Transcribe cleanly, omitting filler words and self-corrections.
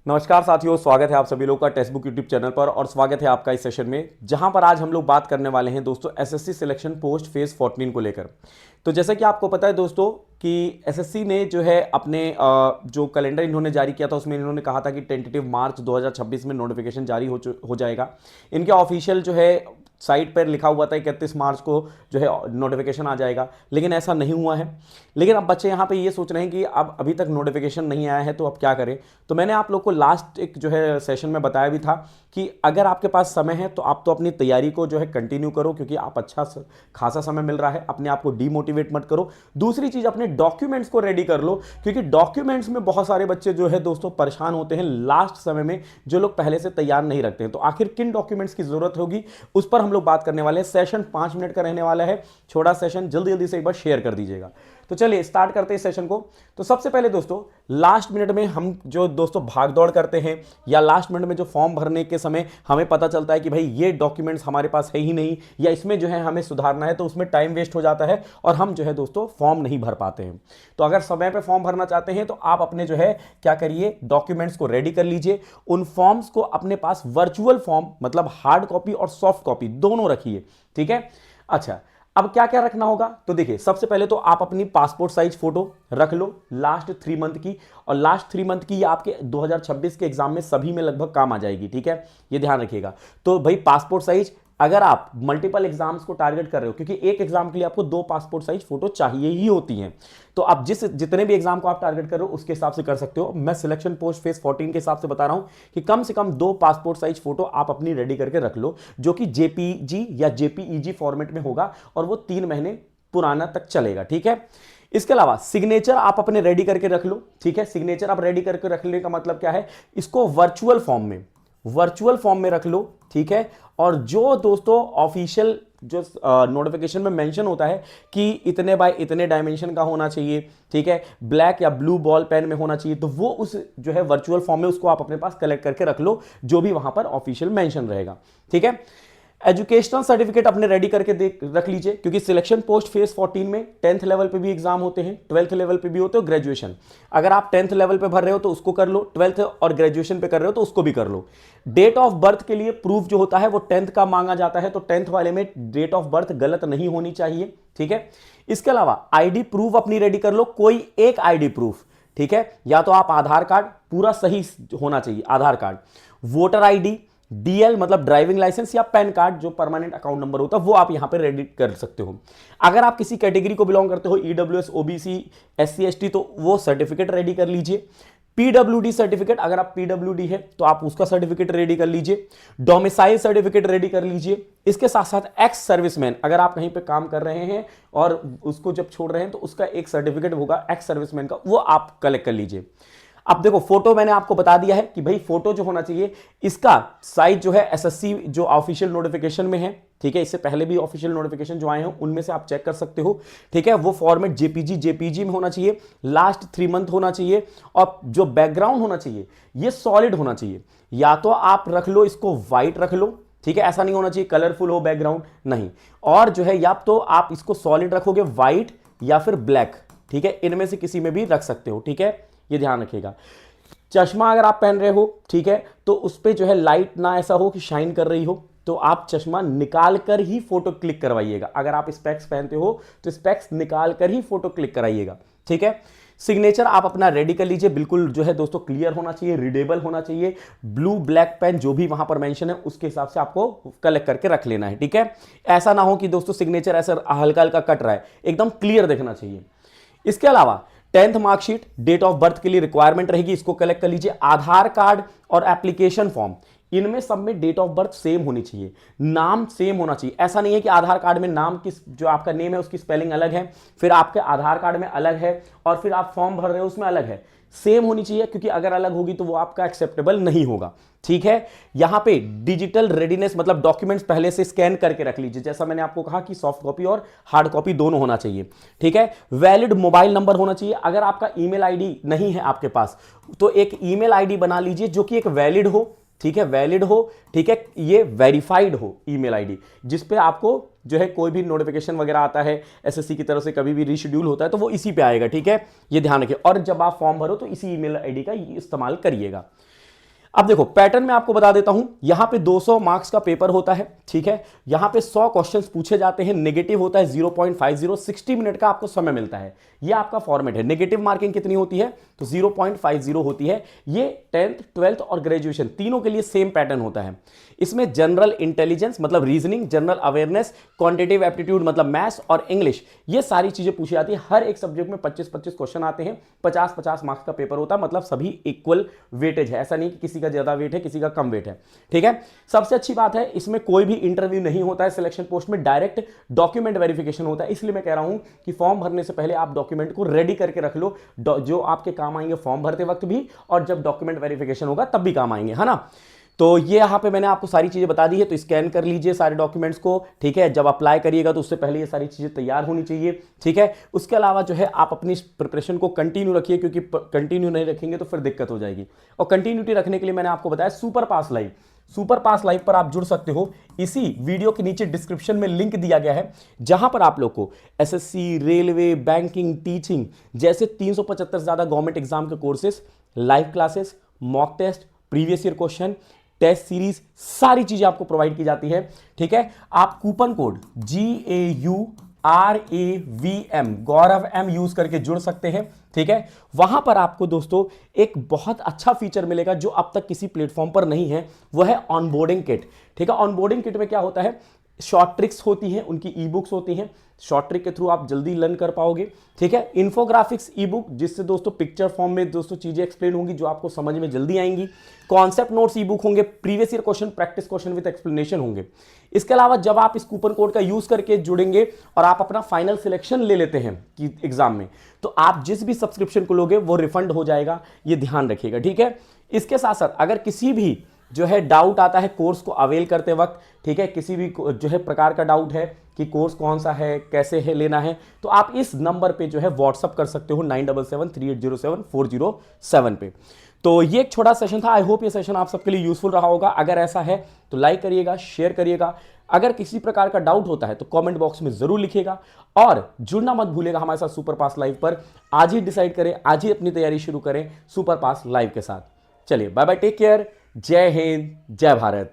नमस्कार साथियों, स्वागत है आप सभी लोग का टेक्स्ट बुक यूट्यूब चैनल पर और स्वागत है आपका इस सेशन में जहां पर आज हम लोग बात करने वाले हैं दोस्तों एसएससी सिलेक्शन पोस्ट फेज 14 को लेकर। तो जैसा कि आपको पता है दोस्तों कि एसएससी ने जो है अपने जो कैलेंडर इन्होंने जारी किया था उसमें इन्होंने कहा था कि टेंटेटिव मार्च 2026 में नोटिफिकेशन जारी हो जाएगा। इनके ऑफिशियल जो है साइट पर लिखा हुआ था 31 मार्च को जो है नोटिफिकेशन आ जाएगा, लेकिन ऐसा नहीं हुआ है। लेकिन अब बच्चे यहाँ पे ये सोच रहे हैं कि अब अभी तक नोटिफिकेशन नहीं आया है तो अब क्या करें। तो मैंने आप लोग को लास्ट एक जो है सेशन में बताया भी था कि अगर आपके पास समय है तो आप तो अपनी तैयारी को जो है कंटिन्यू करो, क्योंकि आप खासा समय मिल रहा है। अपने आप को डीमोटिवेट मत करो। दूसरी चीज, अपने डॉक्यूमेंट्स को रेडी कर लो, क्योंकि डॉक्यूमेंट्स में बहुत सारे बच्चे जो है दोस्तों परेशान होते हैं लास्ट समय में, जो लोग पहले से तैयार नहीं रखते हैं। तो आखिर किन डॉक्यूमेंट्स की जरूरत होगी उस पर हम लोग बात करने वाले हैं। सेशन 5 मिनट का रहने वाला है, छोटा सेशन, जल्दी जल्दी से एक बार शेयर कर दीजिएगा। तो चलिए स्टार्ट करते हैं इस सेशन को। तो सबसे पहले दोस्तों लास्ट मिनट में हम जो दोस्तों भाग दौड़ करते हैं या लास्ट मिनट में जो फॉर्म भरने के समय हमें पता चलता है कि भाई ये डॉक्यूमेंट्स हमारे पास है ही नहीं या इसमें जो है हमें सुधारना है, तो उसमें टाइम वेस्ट हो जाता है और हम जो है दोस्तों फॉर्म नहीं भर पाते हैं। तो अगर समय पे फॉर्म भरना चाहते हैं तो आप अपने जो है क्या करिए, डॉक्यूमेंट्स को रेडी कर लीजिए। उन फॉर्म्स को अपने पास वर्चुअल फॉर्म मतलब हार्ड कॉपी और सॉफ्ट कॉपी दोनों रखिए, ठीक है। अच्छा, अब क्या क्या रखना होगा तो देखिए, सबसे पहले तो आप अपनी पासपोर्ट साइज फोटो रख लो लास्ट 3 मंथ की। और लास्ट 3 मंथ की ये आपके 2026 के एग्जाम में सभी में लगभग काम आ जाएगी, ठीक है, ये ध्यान रखिएगा। तो भाई पासपोर्ट साइज, अगर आप मल्टीपल एग्जाम्स को टारगेट कर रहे हो, क्योंकि एक एग्जाम के लिए आपको 2 पासपोर्ट साइज फोटो चाहिए ही होती हैं, तो आप जितने भी एग्जाम को आप टारगेट कर रहे हो उसके हिसाब से कर सकते हो। मैं सिलेक्शन पोस्ट फेज 14 के हिसाब से बता रहा हूं कि कम से कम 2 पासपोर्ट साइज फोटो आप अपनी रेडी करके रख लो, जो कि जेपीजी या जेपीईजी फॉर्मेट में होगा और वो 3 महीने पुराना तक चलेगा, ठीक है। इसके अलावा सिग्नेचर आप अपने रेडी करके रख लो, ठीक है। सिग्नेचर आप रेडी करके रखने का मतलब क्या है, इसको वर्चुअल फॉर्म में रख लो, ठीक है। और जो दोस्तों ऑफिशियल जो नोटिफिकेशन में मेंशन होता है कि इतने बाय इतने डायमेंशन का होना चाहिए, ठीक है, ब्लैक या ब्लू बॉल पेन में होना चाहिए, तो वो उस जो है वर्चुअल फॉर्म में उसको आप अपने पास कलेक्ट करके रख लो, जो भी वहां पर ऑफिशियल मेंशन रहेगा, ठीक है। एजुकेशनल सर्टिफिकेट अपने रेडी करके रख लीजिए, क्योंकि सिलेक्शन पोस्ट फेज 14 में 10th लेवल पे भी एग्जाम होते हैं, 12th लेवल पे भी होते हो, ग्रेजुएशन। अगर आप 10th लेवल पे भर रहे हो तो उसको कर लो, 12th और ग्रेजुएशन पे कर रहे हो तो उसको भी कर लो। डेट ऑफ बर्थ के लिए प्रूफ जो होता है वो 10th का मांगा जाता है, तो 10th वाले में डेट ऑफ बर्थ गलत नहीं होनी चाहिए, ठीक है। इसके अलावा आईडी प्रूफ अपनी रेडी कर लो, कोई एक आईडी प्रूफ, ठीक है। या तो आप आधार कार्ड पूरा सही होना चाहिए, आधार कार्ड, वोटर आईडी, डीएल मतलब ड्राइविंग लाइसेंस, या पैन कार्ड जो परमानेंट अकाउंट नंबर होता है वो आप यहां पे रेडी कर सकते हो। अगर आप किसी कैटेगरी को बिलोंग करते हो, ईडब्ल्यूएस, ओबीसी, एससी, एसटी, तो वो सर्टिफिकेट रेडी कर लीजिए। पीडब्ल्यूडी सर्टिफिकेट, अगर आप पीडब्ल्यूडी है तो आप उसका सर्टिफिकेट रेडी कर लीजिए। डोमिसाइल सर्टिफिकेट रेडी कर लीजिए। इसके साथ साथ एक्स सर्विसमैन, अगर आप कहीं पे काम कर रहे हैं और उसको जब छोड़ रहे हैं तो उसका एक सर्टिफिकेट होगा एक्स सर्विसमैन का, वो आप कलेक्ट कर लीजिए। अब देखो फोटो मैंने आपको बता दिया है कि भाई फोटो जो होना चाहिए इसका साइज जो है एसएससी जो ऑफिशियल नोटिफिकेशन में है, ठीक है, इससे पहले भी ऑफिशियल नोटिफिकेशन जो आए हैं उनमें से आप चेक कर सकते हो, ठीक है। वो फॉर्मेट जेपीजी में होना चाहिए, लास्ट 3 मंथ होना चाहिए, और जो बैकग्राउंड होना चाहिए ये सॉलिड होना चाहिए। या तो आप रख लो इसको व्हाइट रख लो, ठीक है, ऐसा नहीं होना चाहिए कलरफुल हो बैकग्राउंड, नहीं। और जो है या तो आप इसको सॉलिड रखोगे व्हाइट या फिर ब्लैक, ठीक है, इनमें से किसी में भी रख सकते हो, ठीक है, ये ध्यान रखिएगा। चश्मा अगर आप पहन रहे हो, ठीक है, तो उस पे जो है लाइट ना ऐसा हो कि शाइन कर रही हो, तो आप चश्मा निकाल कर ही फोटो क्लिक करवाइएगा। अगर आप स्पेक्स पहनते हो तो स्पेक्स निकाल कर ही फोटो क्लिक कराइएगा, ठीक है। सिग्नेचर आप अपना रेडी कर लीजिए, बिल्कुल जो है दोस्तों क्लियर होना चाहिए, रीडेबल होना चाहिए। ब्लू ब्लैक पेन जो भी वहां पर मेंशन है उसके हिसाब से आपको कलेक्ट करके रख लेना है, ठीक है। ऐसा ना हो कि दोस्तों सिग्नेचर ऐसा हल्का हल्का कट रहा है, एकदम क्लियर देखना चाहिए। इसके अलावा 10th marksheet, date of birth के लिए रिक्वायरमेंट रहेगी, इसको कलेक्ट कर लीजिए। आधार कार्ड और एप्लीकेशन फॉर्म, इनमें सब में डेट ऑफ बर्थ सेम होनी चाहिए, नाम सेम होना चाहिए। ऐसा नहीं है कि आधार कार्ड में नाम किस जो आपका नेम है उसकी स्पेलिंग अलग है, फिर आपके आधार कार्ड में अलग है और फिर आप फॉर्म भर रहे हो उसमें अलग है। सेम होनी चाहिए, क्योंकि अगर अलग होगी तो वो आपका एक्सेप्टेबल नहीं होगा, ठीक है। यहां पे डिजिटल रेडीनेस मतलब डॉक्यूमेंट्स पहले से स्कैन करके रख लीजिए, जैसा मैंने आपको कहा कि सॉफ्ट कॉपी और हार्ड कॉपी दोनों होना चाहिए, ठीक है। वैलिड मोबाइल नंबर होना चाहिए। अगर आपका ईमेल आईडी नहीं है आपके पास तो एक ईमेल आईडी बना लीजिए जो कि एक वैलिड हो, ठीक है, वैलिड हो, ठीक है, ये वेरीफाइड हो ईमेल आईडी, जिस पे आपको जो है कोई भी नोटिफिकेशन वगैरह आता है एसएससी की तरफ से, कभी भी रीशेड्यूल होता है तो वो इसी पे आएगा, ठीक है, ये ध्यान रखिए। और जब आप फॉर्म भरो तो इसी ईमेल आईडी का इस्तेमाल करिएगा। अब देखो पैटर्न में आपको बता देता हूं, यहां पे 200 मार्क्स का पेपर होता है, ठीक है। यहां पे 100 क्वेश्चंस पूछे जाते हैं, नेगेटिव होता है 0.50, 60 मिनट का आपको समय मिलता है। ये आपका फॉर्मेट है। नेगेटिव मार्किंग कितनी होती है, तो 0.50 होती है। ये 10th 12th और ग्रेजुएशन तीनों के लिए सेम पैटर्न होता है। इसमें जनरल इंटेलिजेंस मतलब reasoning, general awareness, quantitative aptitude मतलब मैथ्स और इंग्लिश, ये सारी चीजें पूछी जाती है। हर एक सब्जेक्ट में 25-25 क्वेश्चन आते हैं, 50-50 मार्क्स का पेपर होता है, मतलब सभी इक्वल वेटेज है। ऐसा नहीं कि किसी का ज्यादा वेट है किसी का कम वेट है, ठीक है। सबसे अच्छी बात है इसमें कोई भी इंटरव्यू नहीं होता है सिलेक्शन पोस्ट में, डायरेक्ट डॉक्यूमेंट वेरिफिकेशन होता है। इसलिए मैं कह रहा हूं कि फॉर्म भरने से पहले आप डॉक्यूमेंट को रेडी करके रख लो, जो आपके काम आएंगे फॉर्म भरते वक्त भी, और जब डॉक्यूमेंट वेरिफिकेशन होगा तब भी काम आएंगे, है ना। तो ये यहां पे मैंने आपको सारी चीजें बता दी है, तो स्कैन कर लीजिए सारे डॉक्यूमेंट्स को, ठीक है। जब अप्लाई करिएगा तो उससे पहले ये सारी चीजें तैयार होनी चाहिए, ठीक है। उसके अलावा जो है आप अपनी प्रिपरेशन को कंटिन्यू रखिए, क्योंकि कंटिन्यू नहीं रखेंगे तो फिर दिक्कत हो जाएगी। और कंटिन्यूटी रखने के लिए मैंने आपको बताया सुपर पास लाइव, सुपर पास लाइव पर आप जुड़ सकते हो। इसी वीडियो के नीचे डिस्क्रिप्शन में लिंक दिया गया है, जहां पर आप लोग को एसएससी, रेलवे, बैंकिंग, टीचिंग जैसे 375 से ज्यादा गवर्नमेंट एग्जाम के courses, live classes, mock test, previous year question, test series, सारी चीजें आपको प्रोवाइड की जाती है, ठीक है। आप कूपन कोड GAURAVM गौरव M यूज करके जुड़ सकते हैं, ठीक है। वहां पर आपको दोस्तों एक बहुत अच्छा फीचर मिलेगा जो अब तक किसी प्लेटफॉर्म पर नहीं है, वो है ऑनबोर्डिंग किट, ठीक है। ऑनबोर्डिंग किट में क्या होता है, शॉर्ट ट्रिक्स होती हैं, उनकी ई बुक्स होती हैं, शॉर्ट ट्रिक के थ्रू आप जल्दी लर्न कर पाओगे, ठीक है। इन्फोग्राफिक्स ई बुक, जिससे दोस्तों पिक्चर फॉर्म में दोस्तों चीजें एक्सप्लेन होंगी जो आपको समझ में जल्दी आएंगी। कॉन्सेप्ट नोट्स ई बुक होंगे, previous year question, practice question with explanation होंगे। इसके अलावा जब आप इस कूपन कोड का यूज करके जुड़ेंगे और आप अपना फाइनल सिलेक्शन ले लेते हैं कि एग्जाम में, तो आप जिस भी सब्सक्रिप्शन को लोगे वो रिफंड हो जाएगा, ये ध्यान रखिएगा, ठीक है। इसके साथ साथ अगर किसी भी जो है डाउट आता है कोर्स को अवेल करते वक्त, ठीक है, किसी भी जो है प्रकार का डाउट है कि कोर्स कौन सा है, कैसे है लेना है, तो आप इस नंबर पे जो है व्हाट्सअप कर सकते हो 9773807407 पे। तो ये एक छोटा सेशन था। आई होप ये सेशन आप सबके लिए यूजफुल रहा होगा। अगर ऐसा है तो लाइक करिएगा, शेयर करिएगा। अगर किसी प्रकार का डाउट होता है तो कमेंट बॉक्स में जरूर लिखिएगा, और जुड़ना मत भूलिएगा हमारे साथ सुपर पास लाइव पर। आज ही डिसाइड करें, आज ही अपनी तैयारी शुरू करें सुपर पास लाइव के साथ। चलिए बाय बाय, टेक केयर, जय हिंद, जय भारत।